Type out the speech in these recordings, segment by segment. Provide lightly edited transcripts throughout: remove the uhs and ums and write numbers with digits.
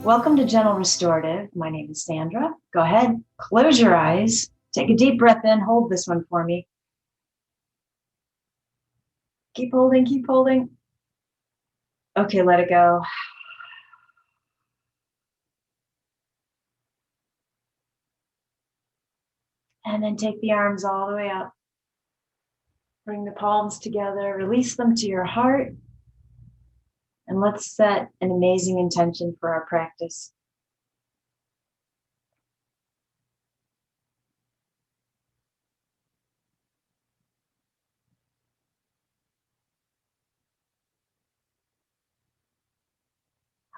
Welcome to Gentle Restorative. My name is Sandra. Go ahead, close your eyes, take a deep breath in, hold this one for me. Keep holding, keep holding. Okay, let it go. And then take the arms all the way up. Bring the palms together, release them to your heart. And let's set an amazing intention for our practice.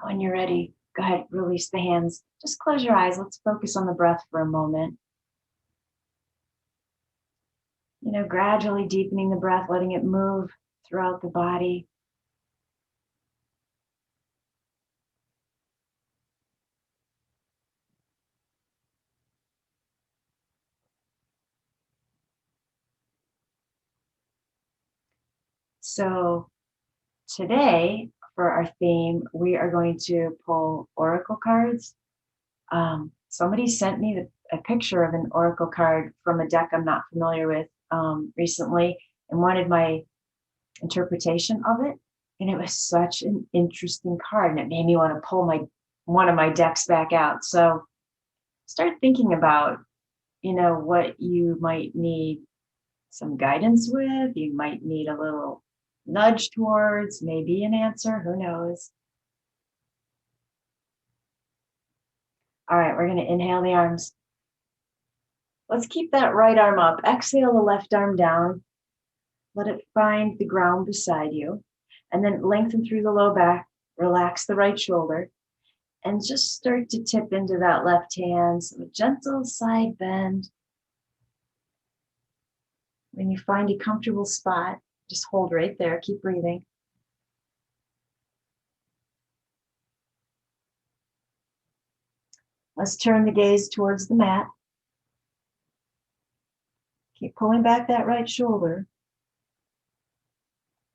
When you're ready, go ahead, release the hands. Just close your eyes. Let's focus on the breath for a moment. Gradually deepening the breath, letting it move throughout the body. So today, for our theme, we are going to pull oracle cards. Somebody sent me a picture of an oracle card from a deck I'm not familiar with recently and wanted my interpretation of it. And it was such an interesting card, and it made me want to pull one of my decks back out. So start thinking about, what you might need some guidance with. You might need a little nudge towards, maybe an answer, who knows. All right, we're going to inhale the arms. Let's keep that right arm up. Exhale the left arm down. Let it find the ground beside you. And then lengthen through the low back. Relax the right shoulder. And just start to tip into that left hand. So a gentle side bend. When you find a comfortable spot, just hold right there. Keep breathing. Let's turn the gaze towards the mat. Keep pulling back that right shoulder.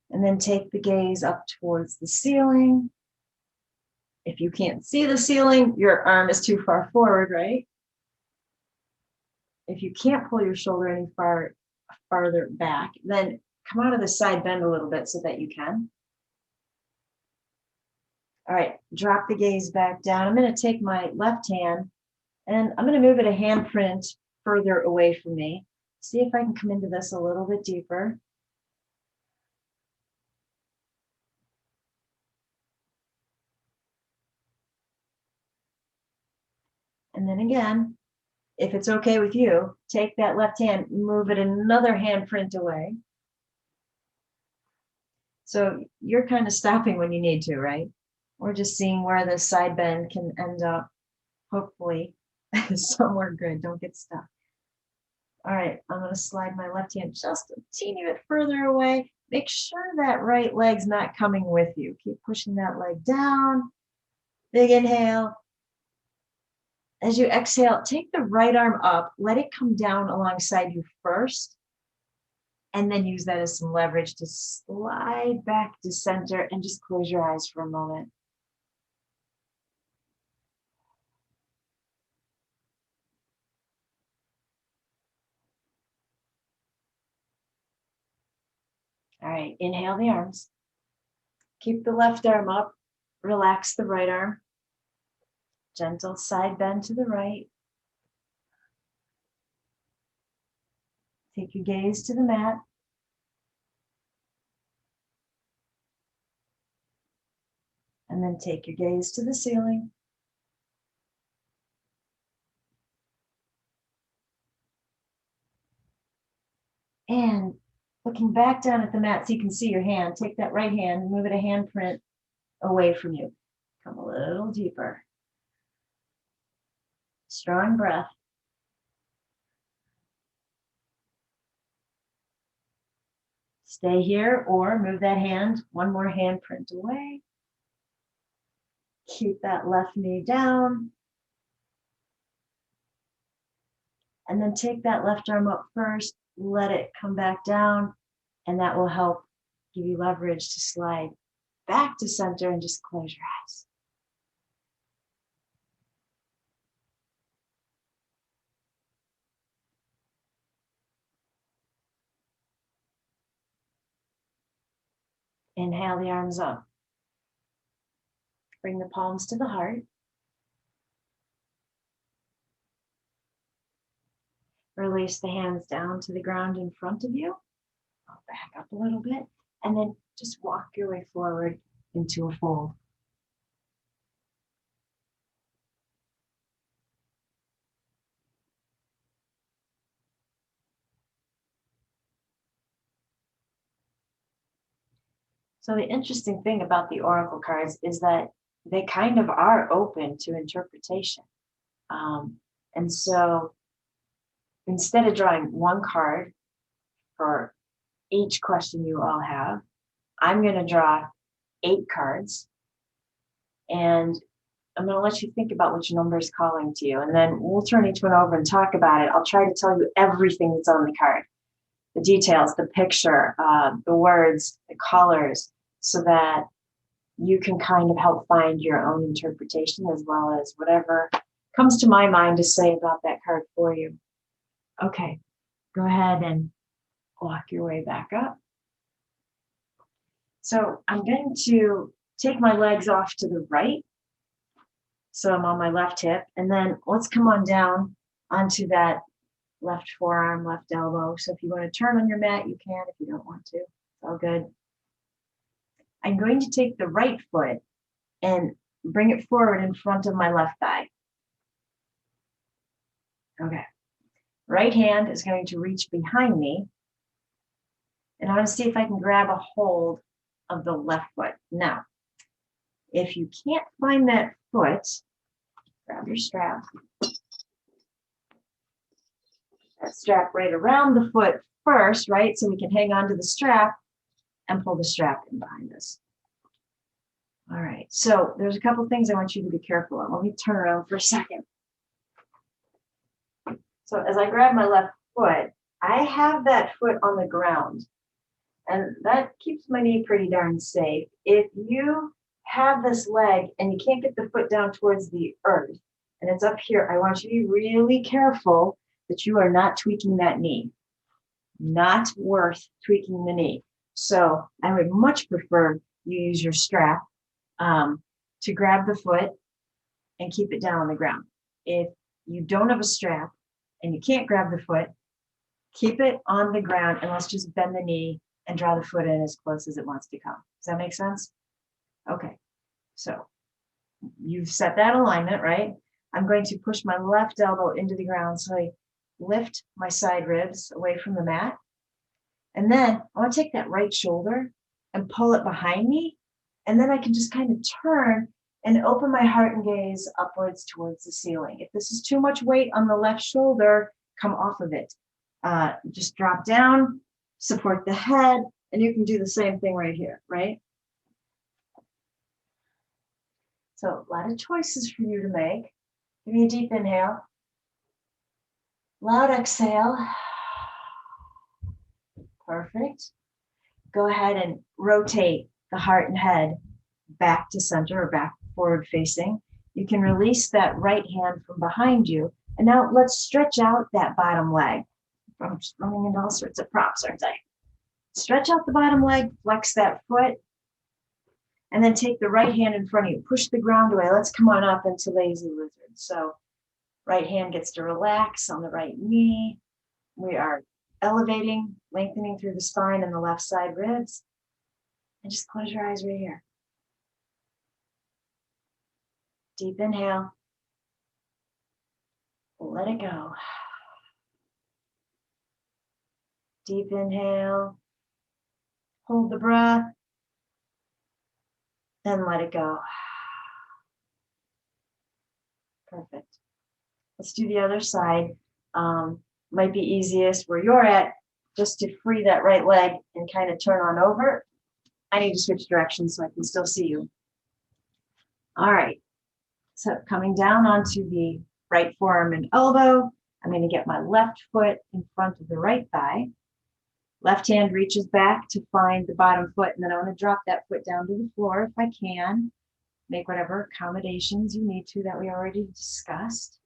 And then take the gaze up towards the ceiling. If you can't see the ceiling, your arm is too far forward, right? If you can't pull your shoulder any farther back, then come out of the side bend a little bit so that you can. All right, drop the gaze back down. I'm going to take my left hand and I'm going to move it a handprint further away from me. See if I can come into this a little bit deeper. And then again, if it's okay with you, take that left hand, move it another handprint away. So you're kind of stopping when you need to, right? We're just seeing where the side bend can end up, hopefully somewhere good. Don't get stuck. All right, I'm going to slide my left hand just a teeny bit further away. Make sure that right leg's not coming with you. Keep pushing that leg down. Big inhale. As you exhale, take the right arm up. Let it come down alongside you first. And then use that as some leverage to slide back to center and just close your eyes for a moment. All right, inhale the arms. Keep the left arm up. Relax the right arm. Gentle side bend to the right. Take your gaze to the mat. And then take your gaze to the ceiling. And looking back down at the mat so you can see your hand, take that right hand and move it a handprint away from you. Come a little deeper. Strong breath. Stay here or move that hand one more handprint away. Keep that left knee down. And then take that left arm up first, let it come back down, and that will help give you leverage to slide back to center and just close your eyes. Inhale the arms up. Bring the palms to the heart. Release the hands down to the ground in front of you. I'll back up a little bit. And then just walk your way forward into a fold. So the interesting thing about the oracle cards is that they kind of are open to interpretation. And so instead of drawing one card for each question you all have, I'm going to draw 8 cards, and I'm going to let you think about which number is calling to you, and then we'll turn each one over and talk about it. I'll try to tell you everything that's on the card, the details, the picture, the words, the colors, so that you can kind of help find your own interpretation as well as whatever comes to my mind to say about that card for you. Okay, go ahead and walk your way back up. So I'm going to take my legs off to the right. So I'm on my left hip, and then let's come on down onto that left forearm, left elbow. So if you want to turn on your mat, you can. If you don't want to, it's all good. I'm going to take the right foot and bring it forward in front of my left thigh. Okay. Right hand is going to reach behind me, and I want to see if I can grab a hold of the left foot. Now, if you can't find that foot, grab your strap. That strap right around the foot first, right? So we can hang on to the strap and pull the strap in behind us. All right, so there's a couple things I want you to be careful of. Let me turn around for a second. So as I grab my left foot, I have that foot on the ground, and that keeps my knee pretty darn safe. If you have this leg and you can't get the foot down towards the earth and it's up here, I want you to be really careful that you are not tweaking that knee. Not worth tweaking the knee. So I would much prefer you use your strap to grab the foot and keep it down on the ground. If you don't have a strap and you can't grab the foot, keep it on the ground, and let's just bend the knee and draw the foot in as close as it wants to come. Does that make sense? Okay, so you've set that alignment, right? I'm going to push my left elbow into the ground, so I lift my side ribs away from the mat. And then I want to take that right shoulder and pull it behind me, and then I can just kind of turn and open my heart and gaze upwards towards the ceiling. If this is too much weight on the left shoulder, come off of it. Just drop down, support the head, and you can do the same thing right here, right? So a lot of choices for you to make. Give me a deep inhale. Loud exhale. Perfect. Go ahead and rotate the heart and head back to center or back forward facing. You can release that right hand from behind you. And now let's stretch out that bottom leg. I'm just running into all sorts of props, aren't I? Stretch out the bottom leg, flex that foot, and then take the right hand in front of you. Push the ground away. Let's come on up into lazy lizard. So right hand gets to relax on the right knee. We are elevating, lengthening through the spine and the left side ribs. And just close your eyes right here. Deep inhale. Let it go. Deep inhale. Hold the breath. And let it go. Perfect. Let's do the other side. Might be easiest where you're at, just to free that right leg and kind of turn on over. I need to switch directions so I can still see you. All right. So coming down onto the right forearm and elbow, I'm going to get my left foot in front of the right thigh. Left hand reaches back to find the bottom foot, and then I want to drop that foot down to the floor if I can. Make whatever accommodations you need to that we already discussed.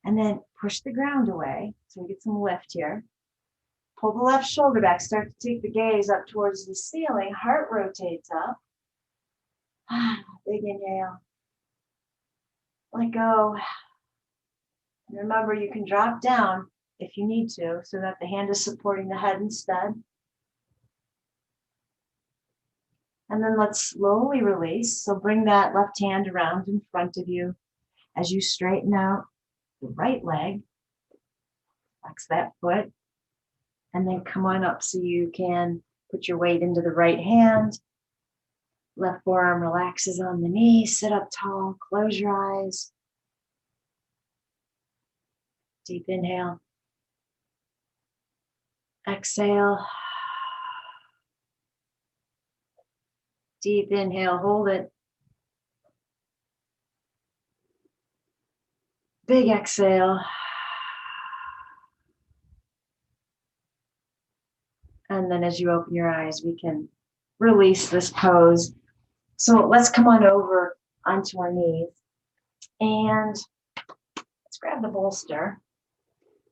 And then push the ground away so we get some lift here. Pull the left shoulder back. Start to take the gaze up towards the ceiling. Heart rotates up. Big inhale. Let go. And remember, you can drop down if you need to, so that the hand is supporting the head instead. And then let's slowly release. So bring that left hand around in front of you as you straighten out the right leg. Flex that foot. And then come on up so you can put your weight into the right hand. Left forearm relaxes on the knee. Sit up tall. Close your eyes. Deep inhale. Exhale. Deep inhale. Hold it. Big exhale. And then as you open your eyes, we can release this pose. So let's come on over onto our knees. And let's grab the bolster.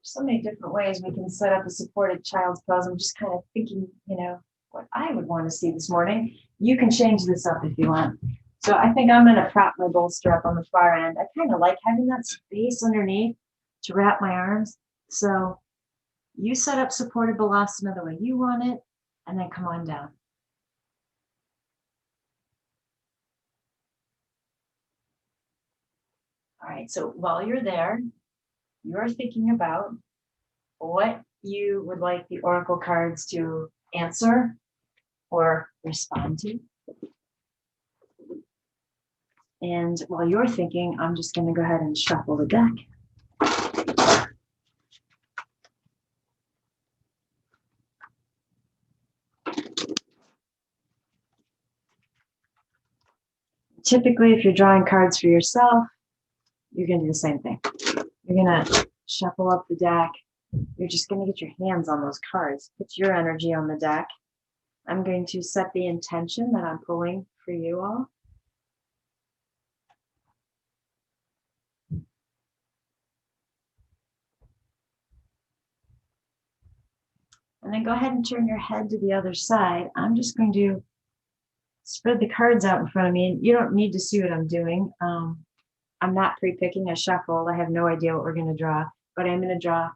So many different ways we can set up a supported child's pose. I'm just kind of thinking, what I would want to see this morning. You can change this up if you want. So I think I'm going to prop my bolster up on the far end. I kind of like having that space underneath to wrap my arms. So you set up supported balasana the way you want it, and then come on down. All right, so while you're there, you're thinking about what you would like the oracle cards to answer or respond to. And while you're thinking, I'm just going to go ahead and shuffle the deck. Typically, if you're drawing cards for yourself, you're going to do the same thing. You're going to shuffle up the deck. You're just going to get your hands on those cards. Put your energy on the deck. I'm going to set the intention that I'm pulling for you all. And then go ahead and turn your head to the other side. I'm just going to spread the cards out in front of me. You don't need to see what I'm doing. I'm not pre-picking a shuffle. I have no idea what we're going to draw, but I'm going to draw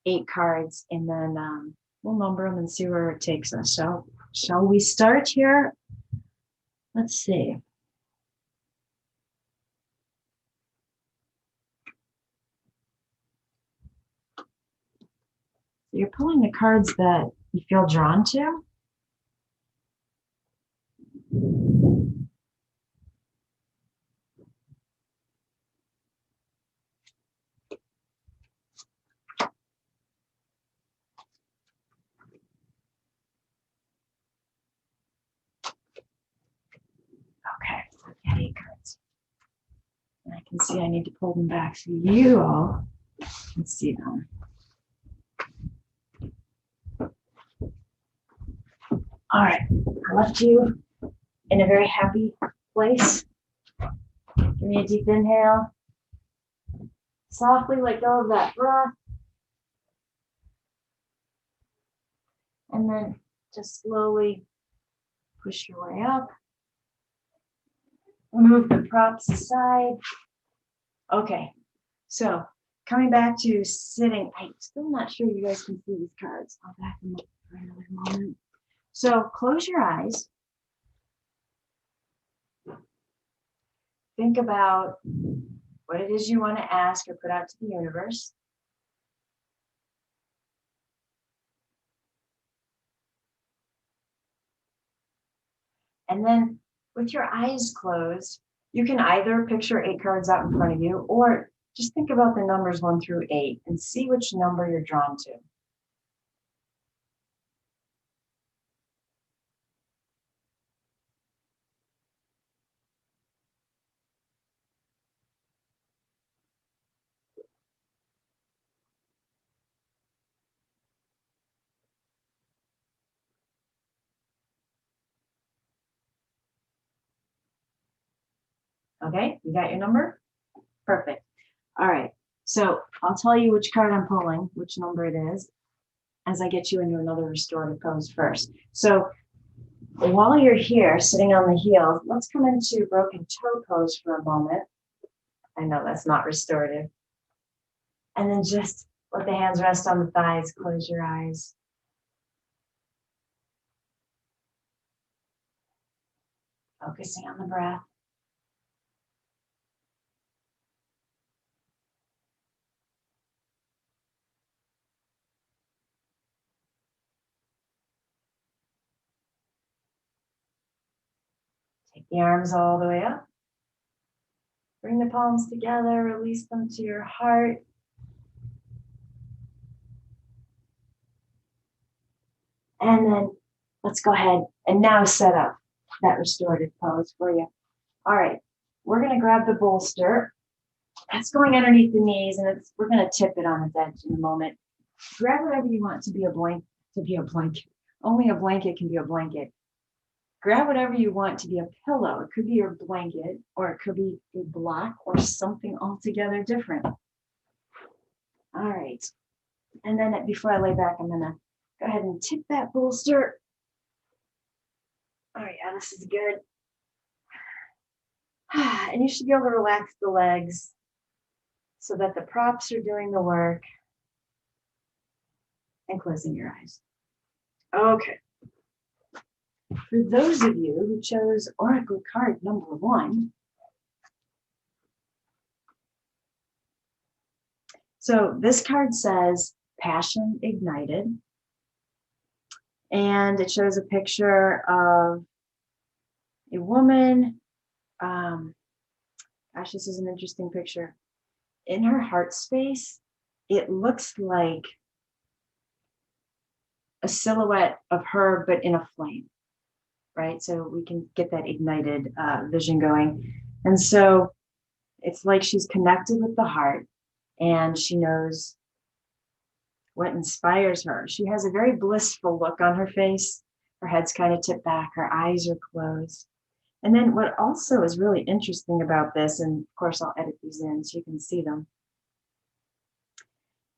8 cards, and then we'll number them and see where it takes us. So shall we start here? Let's see. You're pulling the cards that you feel drawn to. Okay, I've got 8 cards. And I can see I need to pull them back so you all can see them. All right, I left you in a very happy place. Give me a deep inhale. Softly let go of that breath. And then just slowly push your way up. Move the props aside. Okay, so coming back to sitting, I'm still not sure you guys can see these cards. I'll back them up for another moment. So close your eyes. Think about what it is you want to ask or put out to the universe. And then with your eyes closed, you can either picture 8 cards out in front of you, or just think about the numbers 1 through 8 and see which number you're drawn to. Okay, you got your number? Perfect. All right, so I'll tell you which card I'm pulling, which number it is. as I get you into another restorative pose first. So while you're here sitting on the heels, let's come into broken toe pose for a moment. I know that's not restorative. And then just let the hands rest on the thighs, close your eyes. Focusing on the breath. Take the arms all the way up. Bring the palms together, release them to your heart. And then let's go ahead and now set up that restorative pose for you. All right, we're going to grab the bolster. That's going underneath the knees, and we're going to tip it on its edge in a moment. Grab whatever you want to be a blanket. Only a blanket can be a blanket. Grab whatever you want to be a pillow. It could be your blanket, or it could be a block, or something altogether different. All right. And then before I lay back, I'm going to go ahead and tip that bolster. All right, yeah, this is good. And you should be able to relax the legs so that the props are doing the work, and closing your eyes. Okay. For those of you who chose Oracle card number 1, so this card says Passion Ignited, and it shows a picture of a woman. Gosh, this is an interesting picture. In her heart space, it looks like a silhouette of her, but in a flame, right? So we can get that ignited vision going. And so it's like she's connected with the heart, and she knows what inspires her. She has a very blissful look on her face. Her head's kind of tipped back, her eyes are closed. And then what also is really interesting about this, and of course I'll edit these in so you can see them.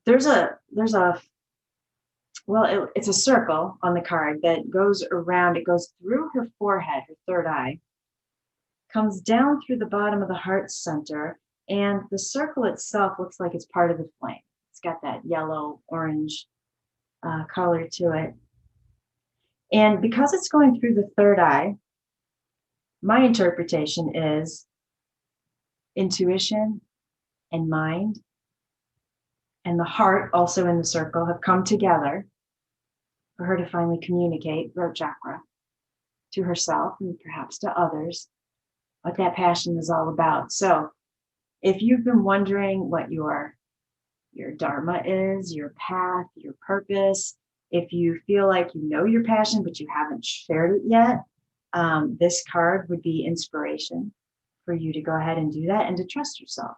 It's a circle on the card that goes around, it goes through her forehead, her third eye, comes down through the bottom of the heart center, and the circle itself looks like it's part of the flame. It's got that yellow, orange color to it. And because it's going through the third eye, my interpretation is intuition and mind and the heart, also in the circle, have come together for her to finally communicate, throat chakra, to herself and perhaps to others, what that passion is all about. So if you've been wondering what your dharma is, your path, your purpose, if you feel like you know your passion, but you haven't shared it yet, this card would be inspiration for you to go ahead and do that and to trust yourself.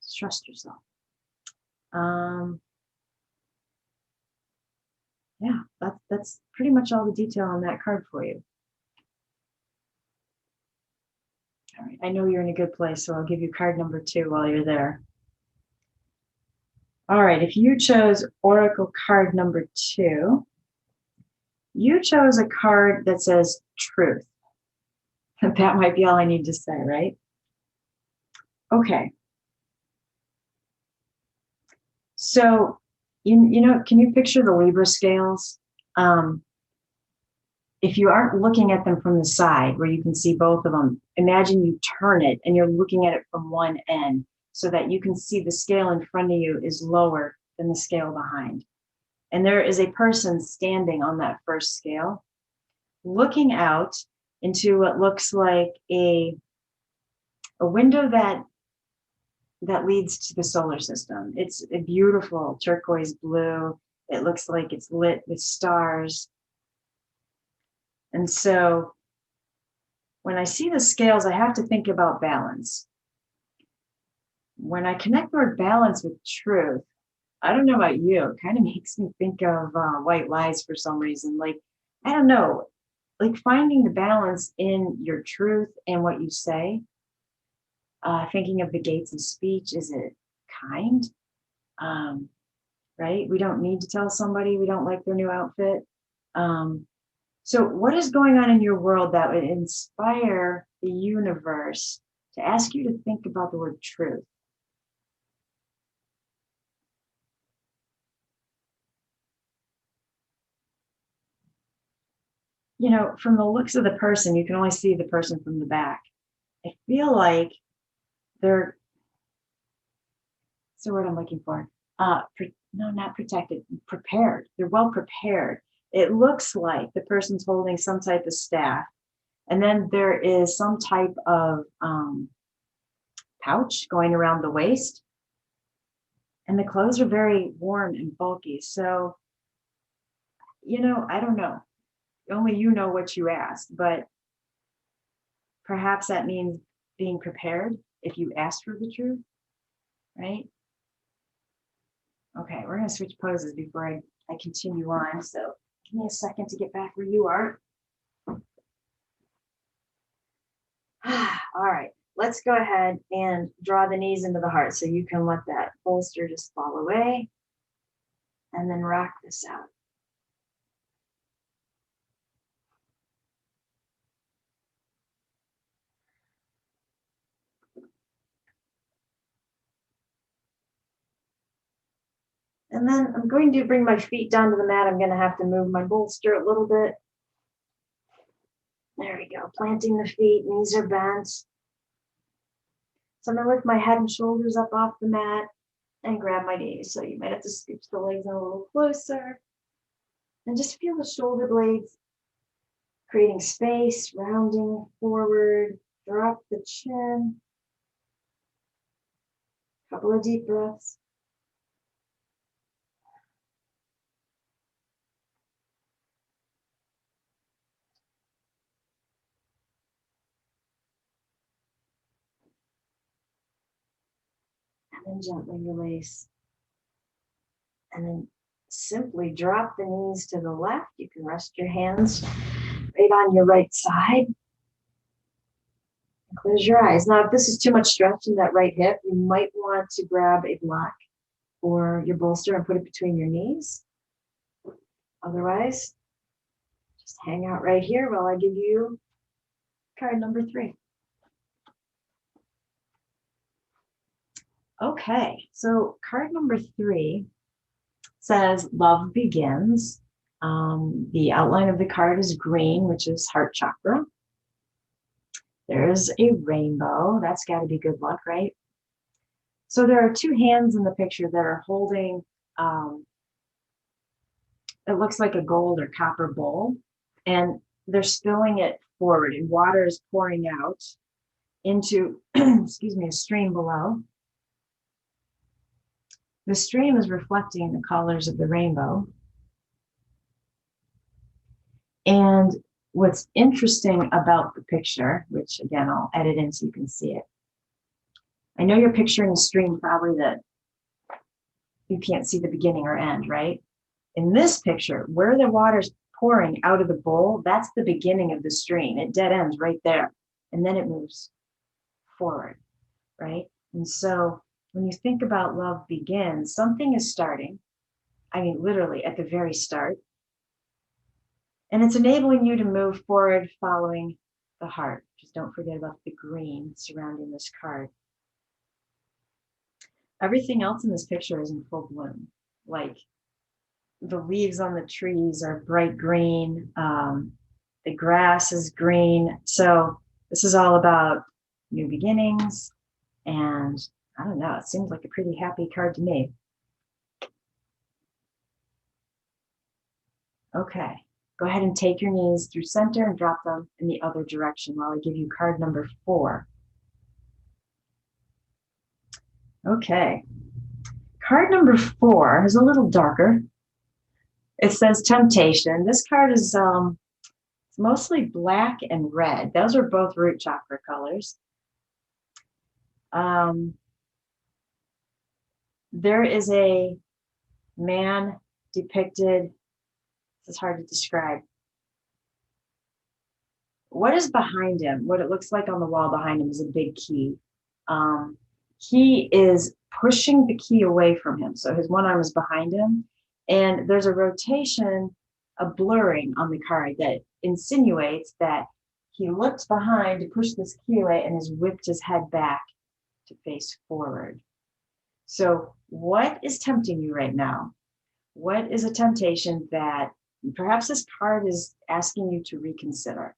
Just trust yourself. Yeah, that's pretty much all the detail on that card for you. All right, I know you're in a good place, so I'll give you card number 2 while you're there. All right, if you chose Oracle card number 2, you chose a card that says truth. That might be all I need to say, right? Okay. So, you know, can you picture the Libra scales? If you aren't looking at them from the side where you can see both of them, imagine you turn it and you're looking at it from one end so that you can see the scale in front of you is lower than the scale behind. And there is a person standing on that first scale, looking out into what looks like a window that leads to the solar system. It's a beautiful turquoise blue. It looks like it's lit with stars. And so when I see the scales, I have to think about balance. When I connect the word balance with truth, I don't know about you, it kind of makes me think of white lies for some reason. Like, I don't know, like finding the balance in your truth and what you say. Thinking of the gates of speech, is it kind? right? We don't need to tell somebody we don't like their new outfit. So what is going on in your world that would inspire the universe to ask you to think about the word truth? You know, from the looks of the person, you can only see the person from the back. I feel like they're, what's the word I'm looking for? No, not protected, prepared. They're well prepared. It looks like the person's holding some type of staff. And then there is some type of pouch going around the waist. And the clothes are very warm and bulky. So, you know, I don't know. Only you know what you asked, but perhaps that means being prepared if you asked for the truth, right? Okay, we're going to switch poses before I continue on. So give me a second to get back where you are. All right, let's go ahead and draw the knees into the heart so you can let that bolster just fall away and then rock this out. And then I'm going to bring my feet down to the mat. I'm going to have to move my bolster a little bit. There we go, planting the feet, knees are bent. So I'm going to lift my head and shoulders up off the mat and grab my knees. So you might have to scooch the legs in a little closer. And just feel the shoulder blades creating space, rounding forward, drop the chin. Couple of deep breaths. And then gently release. And then simply drop the knees to the left. You can rest your hands right on your right side. And close your eyes. Now, if this is too much stretch in that right hip, you might want to grab a block or your bolster and put it between your knees. Otherwise, just hang out right here while I give you card number 3. Okay, so card number 3 says love begins. The outline of the card is green, which is heart chakra. There's a rainbow. That's got to be good luck, right? So there are 2 hands in the picture that are holding, it looks like a gold or copper bowl, and they're spilling it forward, and water is pouring out into, excuse me, a stream below. The stream is reflecting the colors of the rainbow. And what's interesting about the picture, which again, I'll edit in so you can see it. I know you're picturing a stream probably that you can't see the beginning or end, right? In this picture, where the water's pouring out of the bowl, that's the beginning of the stream. It dead ends right there. And then it moves forward, right? And so when you think about love begins, something is starting. I mean, literally at the very start. And it's enabling you to move forward following the heart. Just don't forget about the green surrounding this card. Everything else in this picture is in full bloom. Like the leaves on the trees are bright green. The grass is green. So this is all about new beginnings. And I don't know, it seems like a pretty happy card to me. Okay, go ahead and take your knees through center and drop them in the other direction while I give you card number 4. Okay, card number 4 is a little darker. It says temptation. This card is it's mostly black and red. Those are both root chakra colors. There is a man depicted. This is hard to describe. What is behind him? What it looks like on the wall behind him is a big key. He is pushing the key away from him. So his one arm is behind him, and there's a rotation, a blurring on the card that insinuates that he looked behind to push this key away and has whipped his head back to face forward. So what is tempting you right now? What is a temptation that perhaps this card is asking you to reconsider?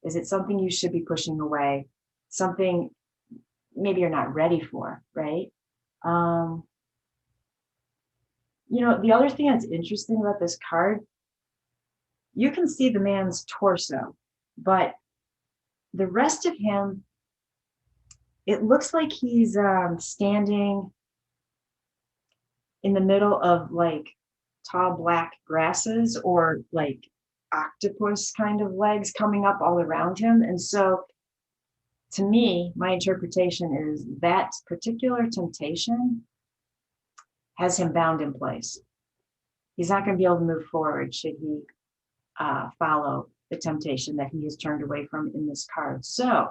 Is it something you should be pushing away? Something maybe you're not ready for, right? The other thing that's interesting about this card, you can see the man's torso, but the rest of him, it looks like he's standing in the middle of like tall black grasses or like octopus kind of legs coming up all around him. And so to me, my interpretation is that particular temptation has him bound in place. He's not going to be able to move forward should he follow the temptation that he has turned away from in this card. So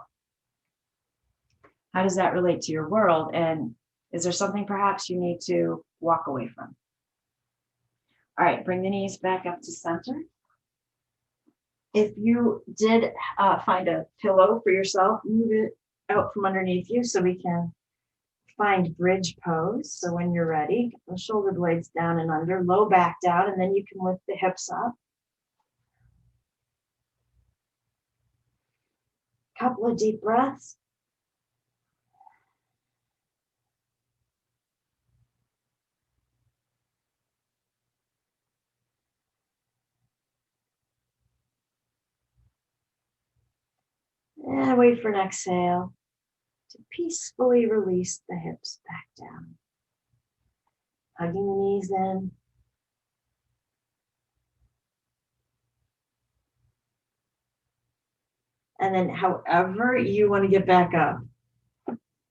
how does that relate to your world? And is there something perhaps you need to walk away from? All right, bring the knees back up to center. If you did find a pillow for yourself, move it out from underneath you so we can find bridge pose. So when you're ready, get the shoulder blades down and under, low back down, and then you can lift the hips up. Couple of deep breaths. And wait for an exhale to peacefully release the hips back down. Hugging the knees in. And then however you want to get back up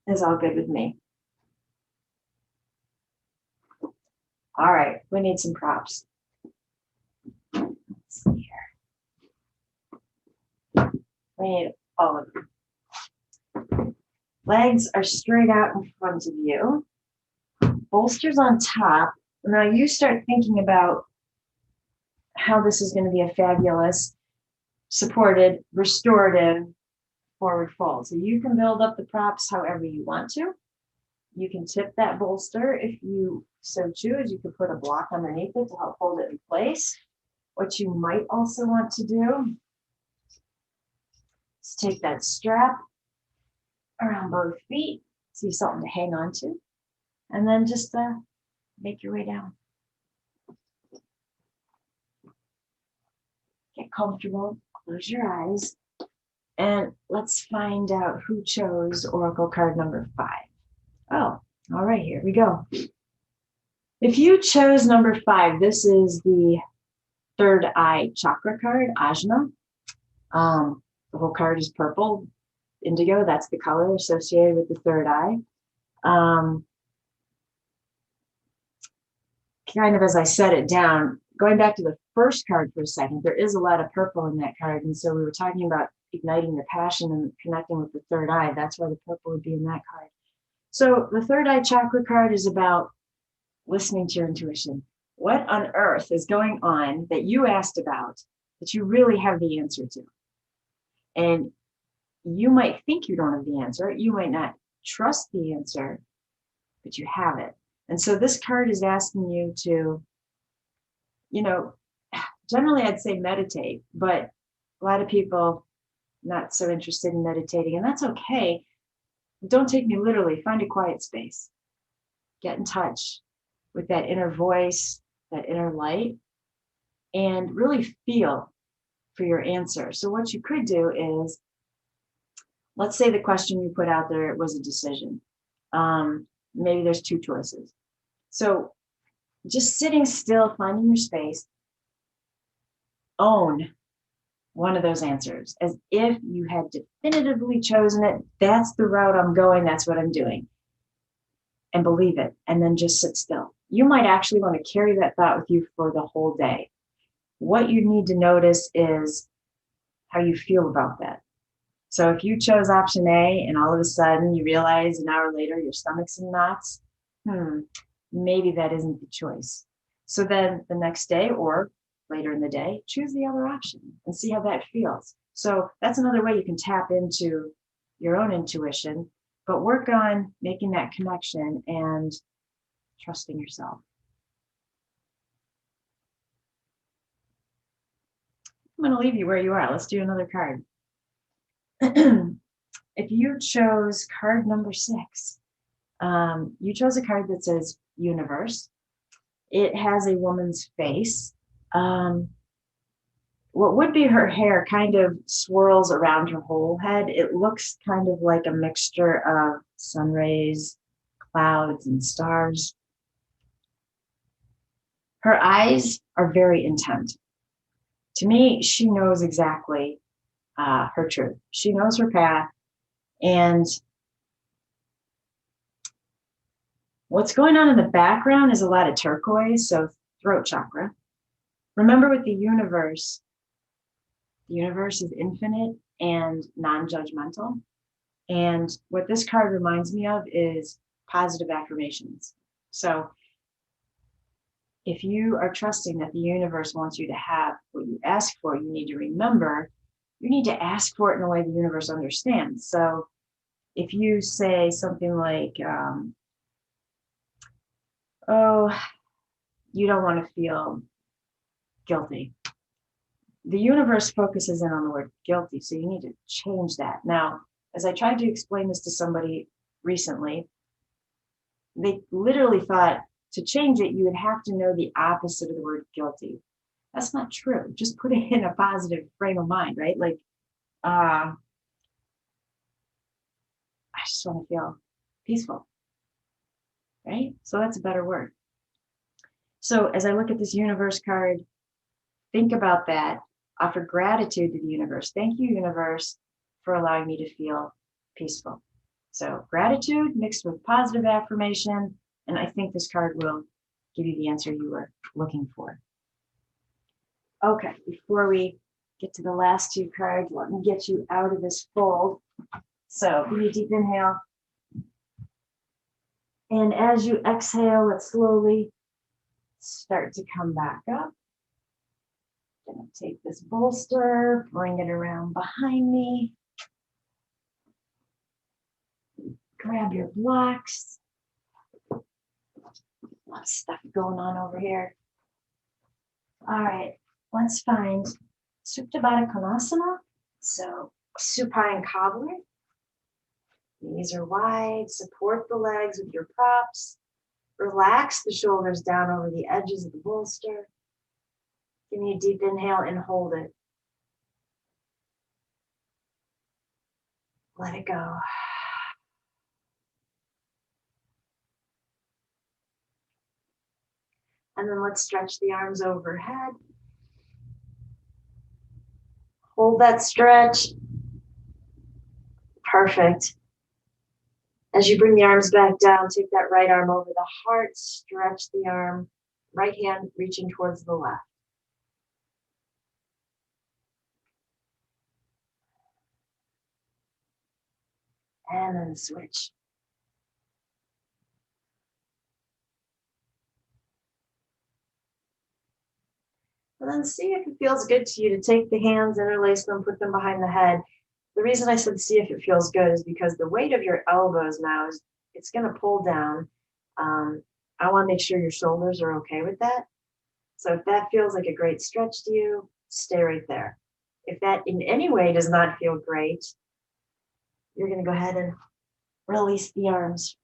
is all good with me. All right, we need some props. Let's see here. We need all of them. Legs are straight out in front of you. Bolsters on top. Now you start thinking about how this is going to be a fabulous, supported, restorative forward fold. So you can build up the props however you want to. You can tip that bolster if you so choose. You could put a block underneath it to help hold it in place. What you might also want to do is take that strap around both feet, see something to hang on to, and then just make your way down. Get comfortable, close your eyes, and let's find out who chose Oracle card number 5. Oh, all right, here we go. If you chose number 5, this is the third eye chakra card, Ajna. The whole card is purple, indigo, that's the color associated with the third eye. Kind of as I set it down, going back to the first card for a second, there is a lot of purple in that card. And so we were talking about igniting the passion and connecting with the third eye. That's why the purple would be in that card. So the third eye chakra card is about listening to your intuition. What on earth is going on that you asked about that you really have the answer to? And you might think you don't have the answer. You might not trust the answer, but you have it. And so this card is asking you to, generally I'd say meditate, but a lot of people not so interested in meditating, and that's okay. Don't take me literally. Find a quiet space. Get in touch with that inner voice, that inner light, and really feel for your answer. So what you could do is, let's say the question you put out there was a decision. Maybe there's 2 choices. So just sitting still, finding your space, own one of those answers as if you had definitively chosen it. That's the route I'm going. That's what I'm doing. And believe it. And then just sit still. You might actually want to carry that thought with you for the whole day. What you need to notice is how you feel about that. So if you chose option A and all of a sudden you realize an hour later your stomach's in knots, maybe that isn't the choice. So then the next day or later in the day, choose the other option and see how that feels. So that's another way you can tap into your own intuition, but work on making that connection and trusting yourself. I'm going to leave you where you are. Let's do another card. If you chose card number 6, you chose a card that says universe. It has a woman's face. What would be her hair kind of swirls around her whole head. It looks kind of like a mixture of sun rays, clouds, and stars. Her eyes are very intent. To me, she knows exactly her truth. She knows her path. And what's going on in the background is a lot of turquoise, so throat chakra. Remember, with the universe is infinite and non-judgmental. And what this card reminds me of is positive affirmations. So if you are trusting that the universe wants you to have what you ask for, you need to remember, you need to ask for it in a way the universe understands. So if you say something like, oh, you don't want to feel guilty. The universe focuses in on the word guilty, so you need to change that. Now, as I tried to explain this to somebody recently, they literally thought to change it, you would have to know the opposite of the word guilty. That's not true. Just put it in a positive frame of mind, right? Like, I just want to feel peaceful, right? So that's a better word. So as I look at this universe card, think about that. Offer gratitude to the universe. Thank you, universe, for allowing me to feel peaceful. So gratitude mixed with positive affirmation, and I think this card will give you the answer you were looking for. Okay, before we get to the last 2 cards, let me get you out of this fold. So give me a deep inhale. And as you exhale, let's slowly start to come back up. I'm going to take this bolster, bring it around behind me. Grab your blocks. A lot of stuff going on over here. All right, let's find Suptabatakanasana. So supine cobbler. Knees are wide. Support the legs with your props. Relax the shoulders down over the edges of the bolster. Give me a deep inhale and hold it. Let it go. And then let's stretch the arms overhead. Hold that stretch. Perfect. As you bring the arms back down, take that right arm over the heart, stretch the arm, right hand reaching towards the left. And then switch. And then see if it feels good to you to take the hands, interlace them, put them behind the head. The reason I said see if it feels good is because the weight of your elbows now is it's going to pull down. I want to make sure your shoulders are okay with that. So if that feels like a great stretch to you, stay right there. If that in any way does not feel great, you're going to go ahead and release the arms.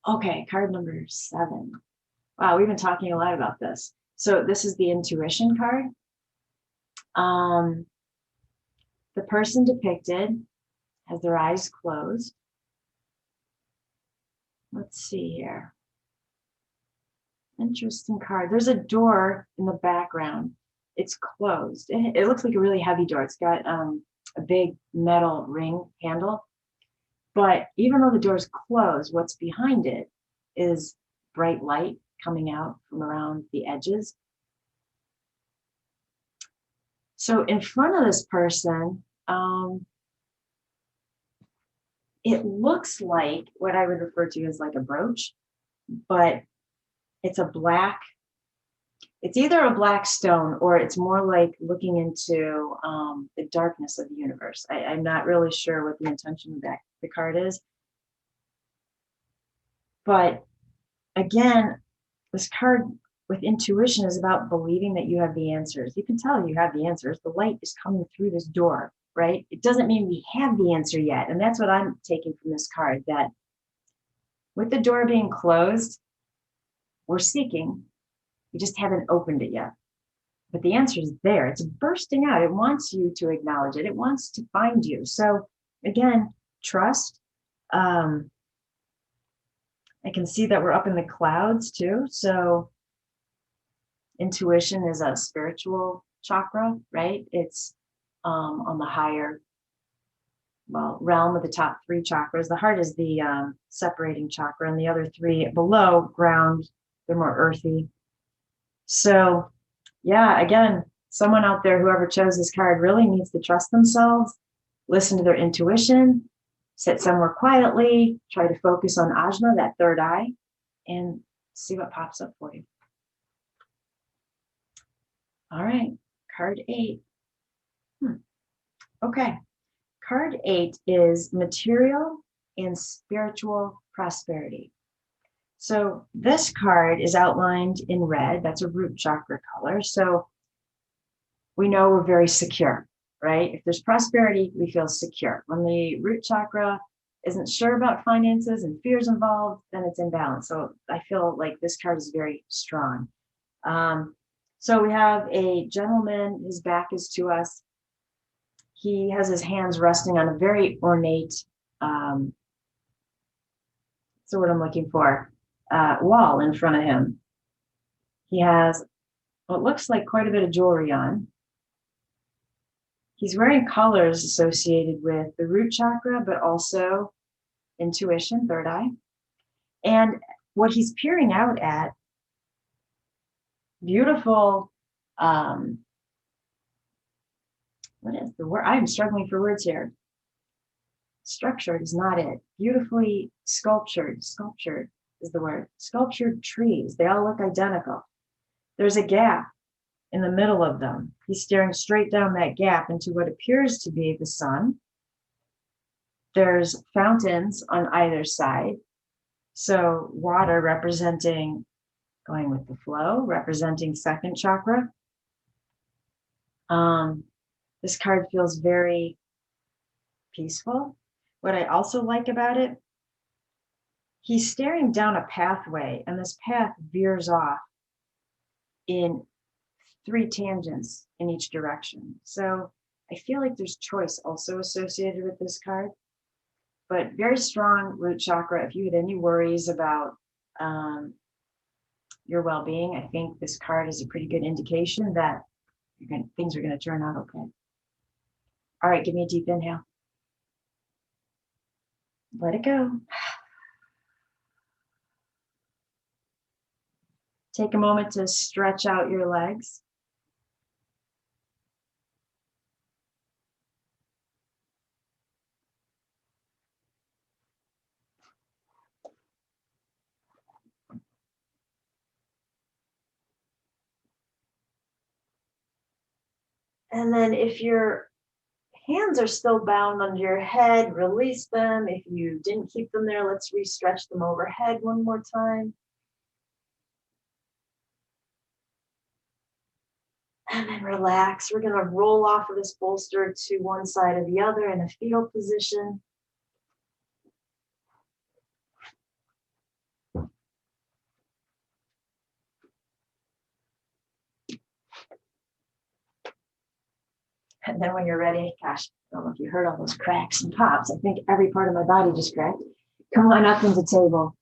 Okay, card number 7. Wow, we've been talking a lot about this. So this is the intuition card. The person depicted has their eyes closed. Let's see here. Interesting card. There's a door in the background. It's closed. It looks like a really heavy door. It's got a big metal ring handle. But even though the door's closed, what's behind it is bright light coming out from around the edges. So in front of this person, it looks like what I would refer to as like a brooch, but it's either a black stone or it's more like looking into the darkness of the universe. I'm not really sure what the intention of the card is. But again, this card with intuition is about believing that you have the answers. You can tell you have the answers. The light is coming through this door, right? It doesn't mean we have the answer yet. And that's what I'm taking from this card, that with the door being closed, we're seeking. We just haven't opened it yet. But the answer is there. It's bursting out. It wants you to acknowledge it. It wants to find you. So again, trust. I can see that we're up in the clouds too. So intuition is a spiritual chakra, right? It's on the higher, realm of the top three chakras. The heart is the separating chakra, and the other three below ground, they're more earthy. So yeah, again, someone out there, whoever chose this card, really needs to trust themselves, listen to their intuition, sit somewhere quietly, try to focus on ajna, that third eye, and see what pops up for you. All right, card 8. Okay, card 8 is material and spiritual prosperity. So this card is outlined in red. That's a root chakra color. So we know we're very secure, right? If there's prosperity, we feel secure. When the root chakra isn't sure about finances and fears involved, then it's imbalanced. So I feel like this card is very strong. So we have a gentleman, his back is to us. He has his hands resting on a very ornate, so what I'm looking for, wall in front of him. He has what looks like quite a bit of jewelry on. He's wearing colors associated with the root chakra, but also intuition, third eye. And what he's peering out at, beautiful, what is the word? I'm struggling for words here. Structured is not it. Beautifully sculptured is the word. Sculptured trees, they all look identical. There's a gap in the middle of them. He's staring straight down that gap into what appears to be the sun. There's fountains on either side. So water representing going with the flow, representing second chakra. This card feels very peaceful. What I also like about it, he's staring down a pathway, and this path veers off in 3 tangents in each direction. So I feel like there's choice also associated with this card, but very strong root chakra. If you had any worries about your well-being, I think this card is a pretty good indication that things are going to turn out okay. All right, give me a deep inhale. Let it go. Take a moment to stretch out your legs. And then if your hands are still bound under your head, release them. If you didn't keep them there, let's re-stretch them overhead one more time. And then relax. We're going to roll off of this bolster to one side or the other in a fetal position. And then when you're ready, gosh, I don't know if you heard all those cracks and pops. I think every part of my body just cracked. Come on up into table.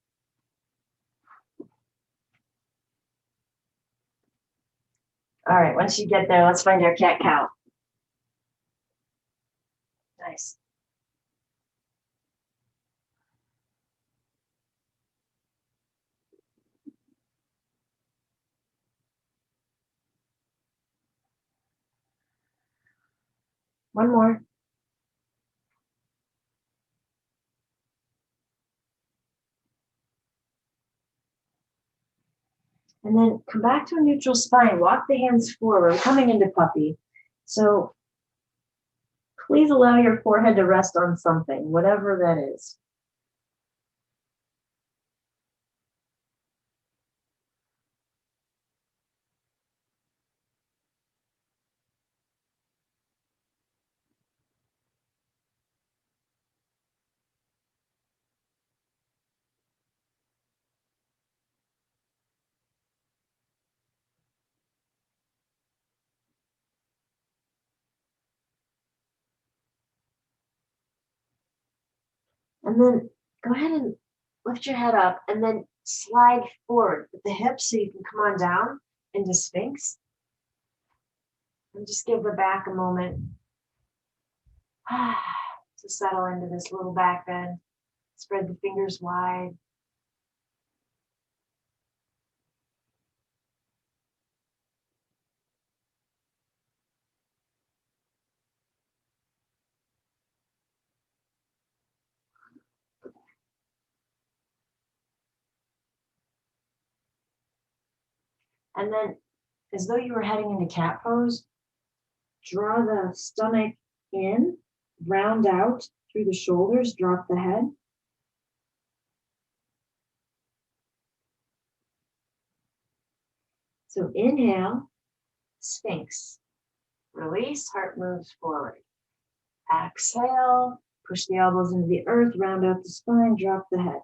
All right, once you get there, let's find our cat-cow. Nice. One more. And then come back to a neutral spine. Walk the hands forward. We're coming into puppy. So please allow your forehead to rest on something, whatever that is. And then go ahead and lift your head up and then slide forward with the hips so you can come on down into Sphinx. And just give the back a moment to settle into this little back bend. Spread the fingers wide. And then, as though you were heading into cat pose, draw the stomach in, round out through the shoulders, drop the head. So inhale, Sphinx. Release, heart moves forward. Exhale, push the elbows into the earth, round out the spine, drop the head.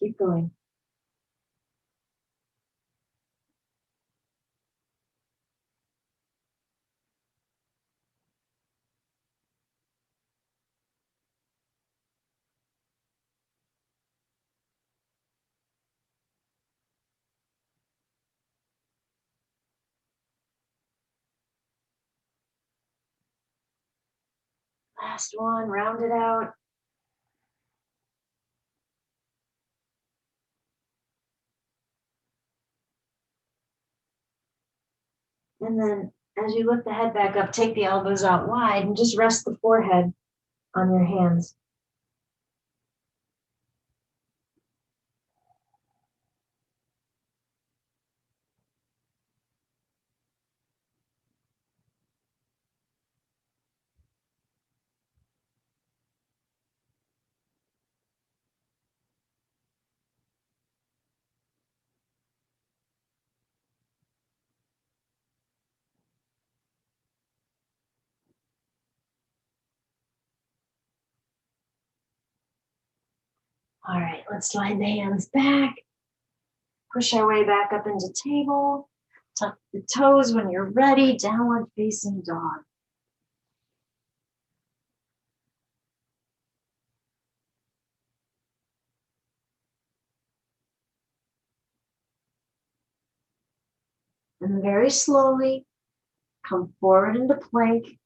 Keep going. Last one, round it out. And then as you lift the head back up, take the elbows out wide and just rest the forehead on your hands. All right, let's slide the hands back. Push our way back up into table. Tuck the toes when you're ready. Downward facing dog. And very slowly come forward into plank.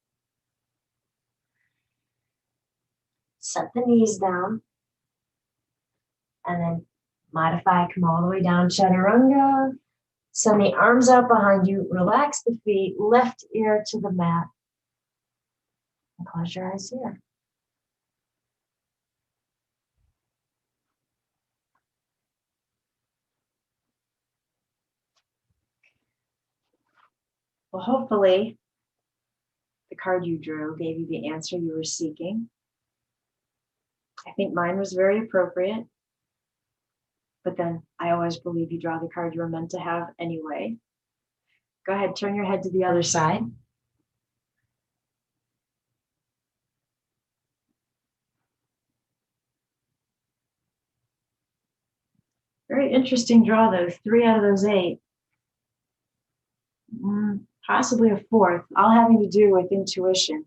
Set the knees down. And then modify, come all the way down, chaturanga. Send the arms out behind you. Relax the feet, left ear to the mat. And close your eyes here. Well, hopefully, the card you drew gave you the answer you were seeking. I think mine was very appropriate. But then I always believe you draw the card you were meant to have anyway. Go ahead, turn your head to the other side. Very interesting draw, though. 3 out of those 8. Possibly a 4th, all having to do with intuition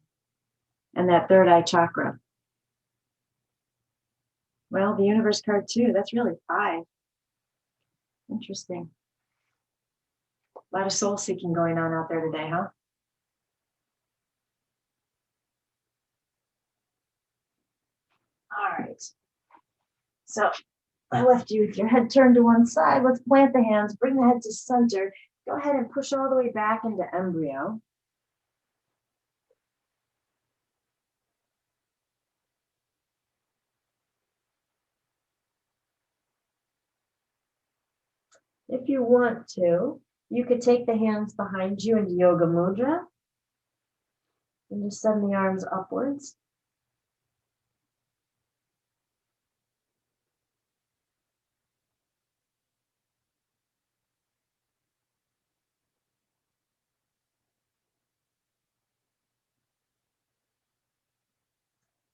and that third eye chakra. Well, the universe card too, that's really 5. Interesting. A lot of soul seeking going on out there today, huh? All right. So I left you with your head turned to one side. Let's plant the hands, bring the head to center. Go ahead and push all the way back into embryo. If you want to, you could take the hands behind you into Yoga Mudra and just send the arms upwards.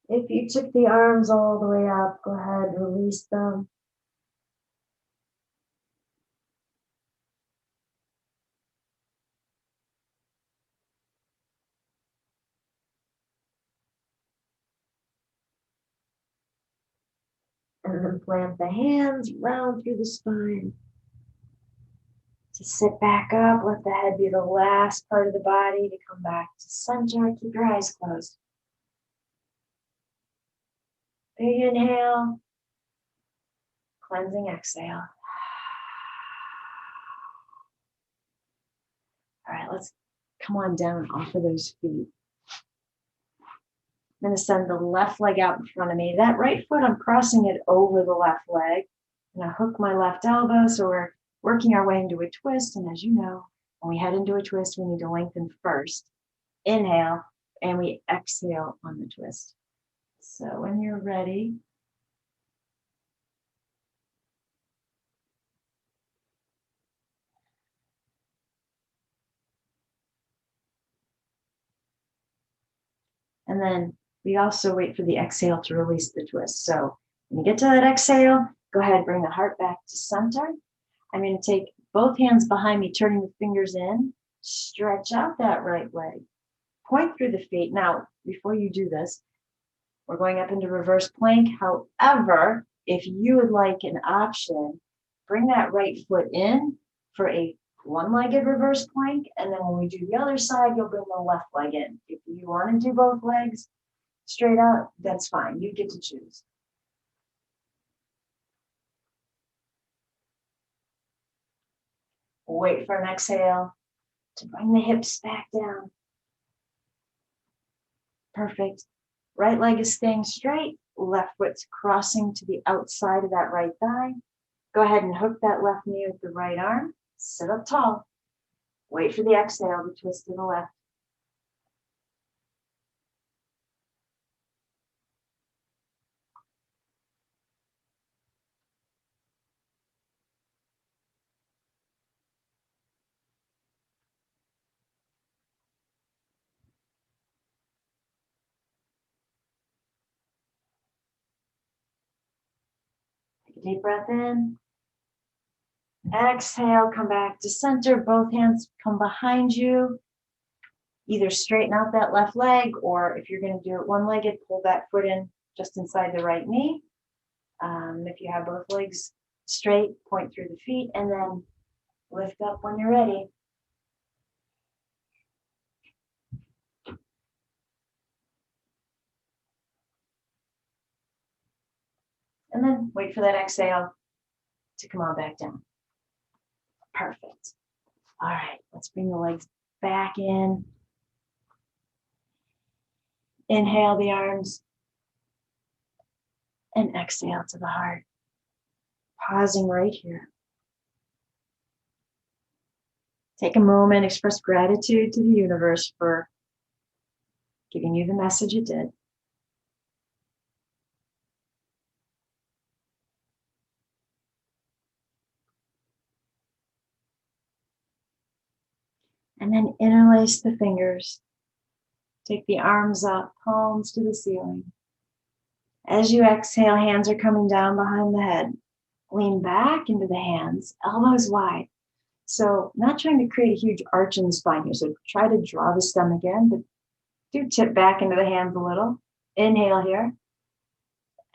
If you took the arms all the way up, go ahead, release them. And then plant the hands round through the spine. To sit back up, let the head be the last part of the body to come back to center. Keep your eyes closed. Big inhale, cleansing exhale. All right, let's come on down off of those feet. I'm going to send the left leg out in front of me. That right foot, I'm crossing it over the left leg. I'm going to hook my left elbow, so we're working our way into a twist. And as you know, when we head into a twist, we need to lengthen first. Inhale, and we exhale on the twist. So when you're ready, and then we also wait for the exhale to release the twist. So when you get to that exhale, go ahead, bring the heart back to center. I'm going to take both hands behind me, turning the fingers in, stretch out that right leg, point through the feet. Now, before you do this, we're going up into reverse plank. However, if you would like an option, bring that right foot in for a one-legged reverse plank, and then when we do the other side, you'll bring the left leg in. If you want to do both legs straight out, that's fine. You get to choose. Wait for an exhale to bring the hips back down. Perfect. Right leg is staying straight. Left foot's crossing to the outside of that right thigh. Go ahead and hook that left knee with the right arm. Sit up tall. Wait for the exhale to twist to the left. Take a deep breath in. Exhale, come back to center. Both hands come behind you. Either straighten out that left leg, or if you're going to do it one-legged, pull that foot in just inside the right knee. If you have both legs straight, point through the feet, and then lift up when you're ready. And then wait for that exhale to come on back down. Perfect. All right, let's bring the legs back in. Inhale the arms and exhale to the heart. Pausing right here. Take a moment, express gratitude to the universe for giving you the message it did. And then interlace the fingers. Take the arms up, palms to the ceiling. As you exhale, hands are coming down behind the head. Lean back into the hands, elbows wide. So not trying to create a huge arch in the spine here. So try to draw the stomach in, but do tip back into the hands a little. Inhale here.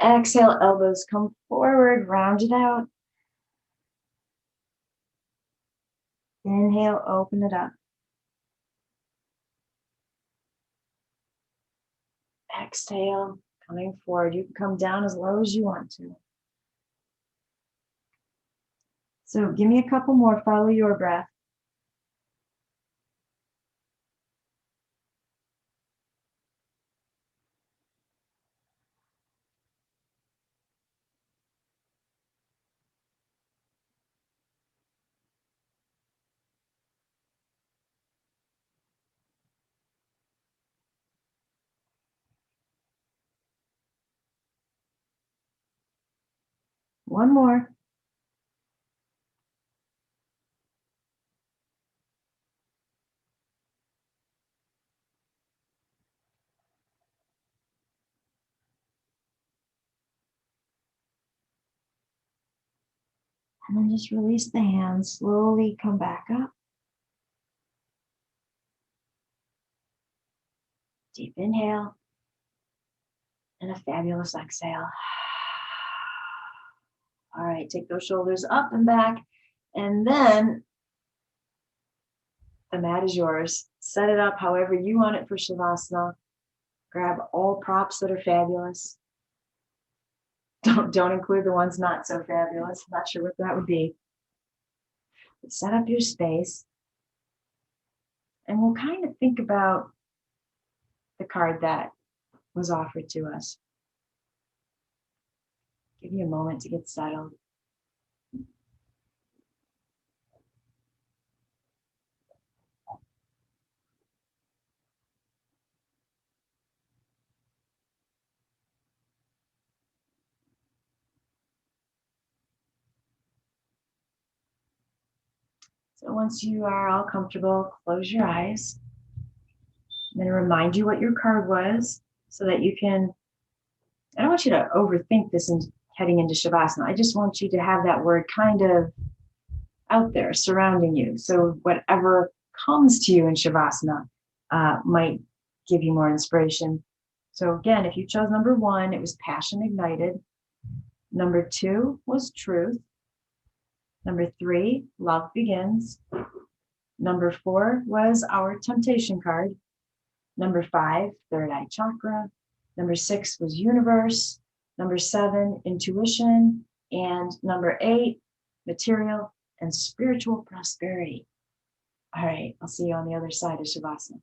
Exhale, elbows come forward, round it out. Inhale, open it up. Exhale, coming forward. You can come down as low as you want to. So give me a couple more, follow your breath. One more. And then just release the hands, slowly come back up. Deep inhale and a fabulous exhale. All right, take those shoulders up and back. And then the mat is yours. Set it up however you want it for Savasana. Grab all props that are fabulous. Don't include the ones not so fabulous. I'm not sure what that would be. But set up your space. And we'll kind of think about the card that was offered to us. Give you a moment to get settled. So once you are all comfortable, close your eyes. I'm going to remind you what your card was so that you can, I don't want you to overthink this and heading into Shavasana. I just want you to have that word kind of out there surrounding you. So whatever comes to you in Shavasana might give you more inspiration. So again, if you chose number 1, it was passion ignited. Number 2 was truth. Number 3, love begins. Number 4 was our temptation card. Number 5, third eye chakra. Number 6 was universe. Number 7, intuition. And number 8, material and spiritual prosperity. All right, I'll see you on the other side of Shavasana.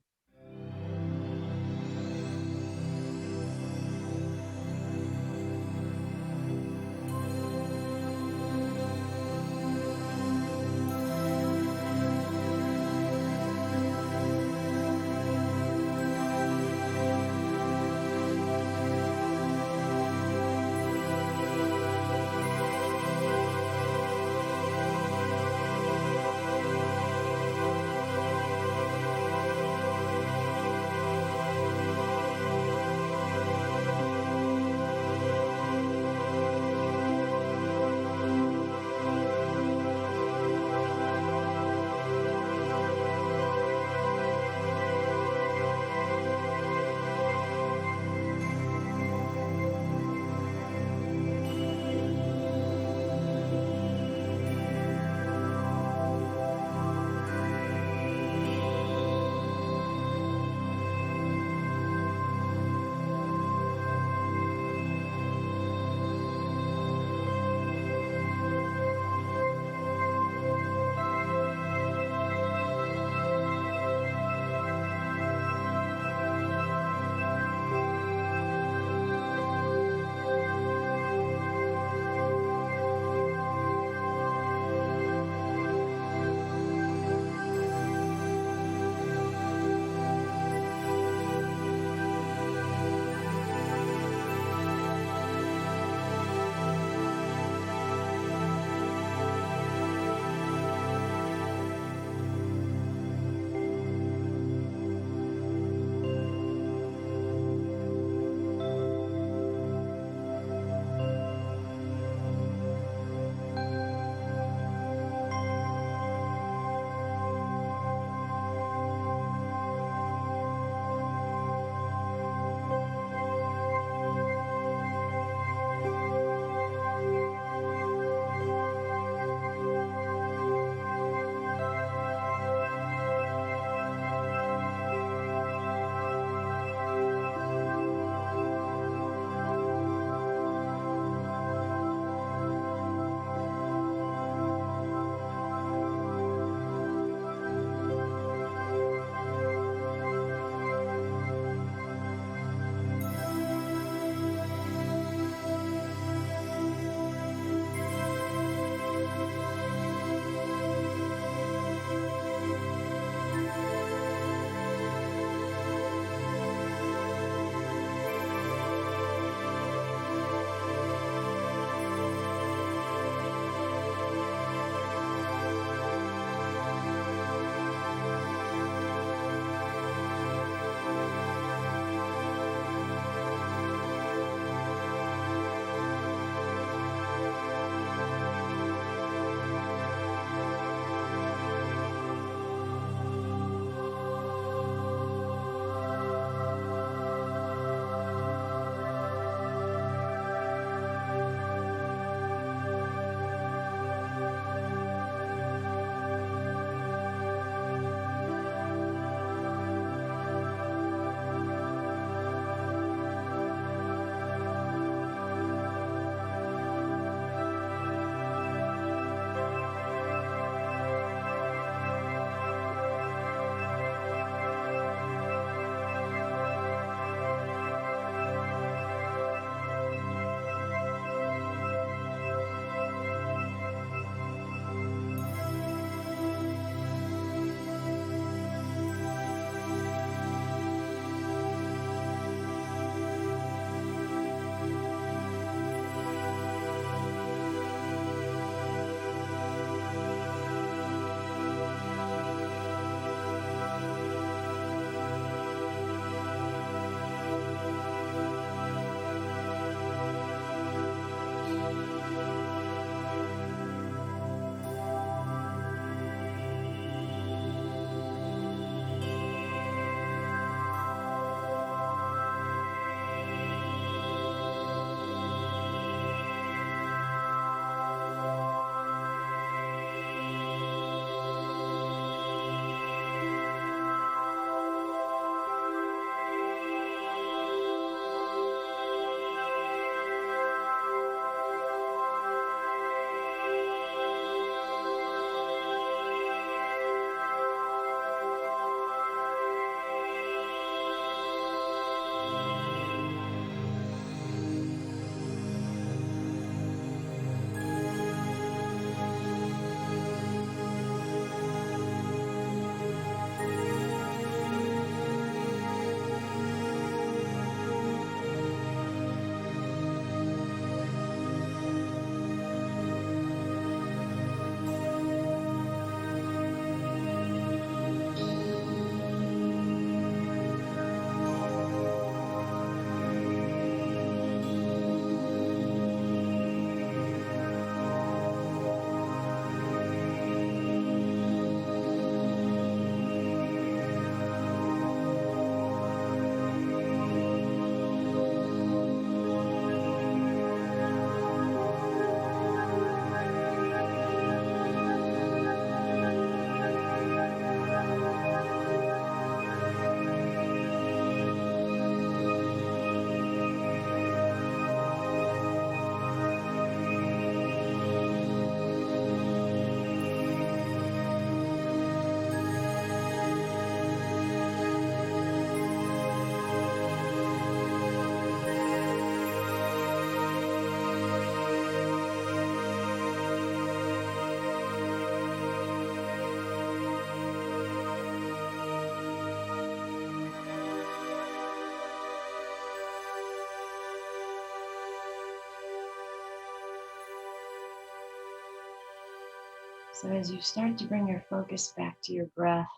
So as you start to bring your focus back to your breath,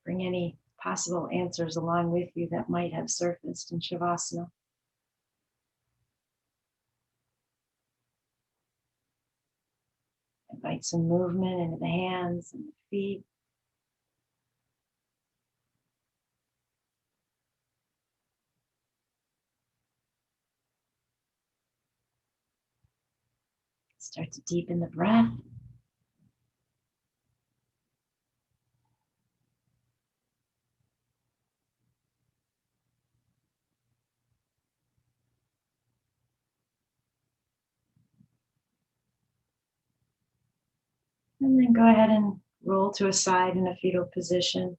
bring any possible answers along with you that might have surfaced in Shavasana. Invite some movement into the hands and the feet. Start to deepen the breath. And then go ahead and roll to a side in a fetal position.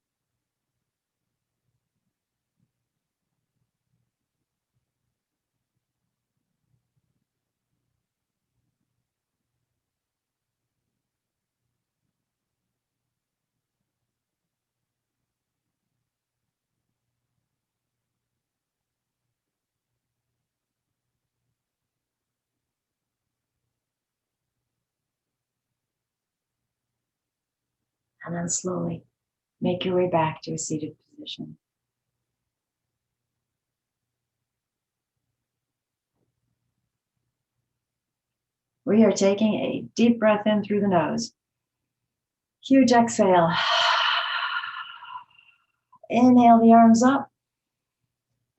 And then slowly make your way back to a seated position. We are taking a deep breath in through the nose. Huge exhale. Inhale the arms up.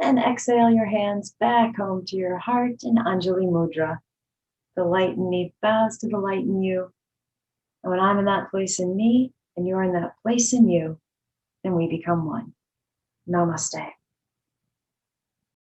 And exhale your hands back home to your heart in Anjali Mudra. The light in me bows to the light in you. And when I'm in that place in me, and you're in that place in you, then we become one. Namaste.